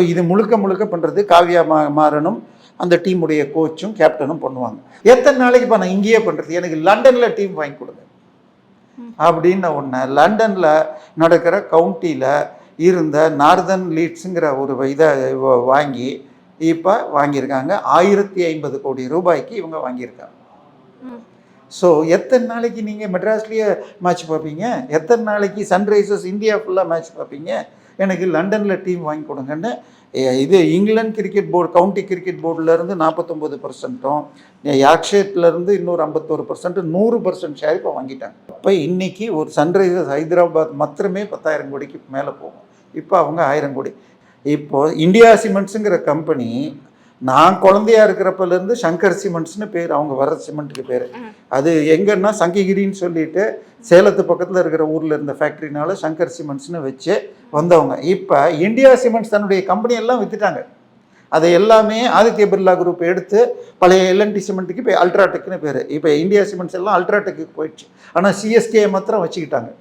இது முழுக்க முழுக்க பண்ணுறது காவ்யா மாறனும் அந்த டீமுடைய கோச்சும் கேப்டனும் பண்ணுவாங்க. எத்தனை நாளைக்கு நான் இங்கேயே பண்ணுறது, எனக்கு லண்டனில் டீம் வாங்கி கொடுங்க அப்படின்னு ஒன்று. லண்டனில் நடக்கிற கவுண்டியில் இருந்த நார்தன் லீட்ஸுங்கிற ஒரு இதை வாங்கி இப்போ வாங்கியிருக்காங்க. 1050 கோடி ரூபாய்க்கு இவங்க வாங்கியிருக்காங்க. ஸோ எத்தனை நாளைக்கு நீங்கள் மெட்ராஸ்லேயே மேட்ச் பார்ப்பீங்க? எத்தனை நாளைக்கு சன்ரைசர்ஸ் இந்தியா ஃபுல்லாக மேட்ச் பார்ப்பீங்க? எனக்கு லண்டனில் டீம் வாங்கி கொடுங்கன்னு இது England cricket board, county cricket போர்டிலேருந்து 49%, யார்க்ஷயர்லேருந்து இன்னொரு 51%, 100% ஷேர் இப்போ வாங்கிட்டாங்க. இப்போ இன்றைக்கி ஒரு சன்ரைசர்ஸ் ஹைதராபாத் மாத்திரமே 10,000 கோடிக்கு மேலே போகும். இப்போ அவங்க 1000 கோடி. இப்போது இந்தியா சிமெண்ட்ஸுங்கிற கம்பெனி நான் குழந்தையா இருக்கிறப்பலேருந்து சங்கர் சிமெண்ட்ஸ்னு பேர், அவங்க வர சிமெண்ட்டுக்கு பேர். அது எங்கன்னா சங்ககிரின்னு சொல்லிட்டு சேலத்து பக்கத்தில் இருக்கிற ஊரில் இருந்த ஃபேக்ட்ரினால சங்கர் சிமெண்ட்ஸ்னு வச்சு வந்தவங்க. இப்போ இந்தியா சிமெண்ட்ஸ் தன்னுடைய கம்பெனியெல்லாம் விற்றுட்டாங்க. அதை எல்லாமே ஆதித்ய பிர்லா குரூப் எடுத்து பழைய எல்என்டி சிமெண்ட்டுக்கு இப்போ அல்ட்ராடெக்னு பேர். இப்போ இந்தியா சிமெண்ட்ஸ் எல்லாம் அல்ட்ராடெக்கு போயிடுச்சு. ஆனால் சிஎஸ்கே மாத்திரம் வச்சுக்கிட்டாங்க.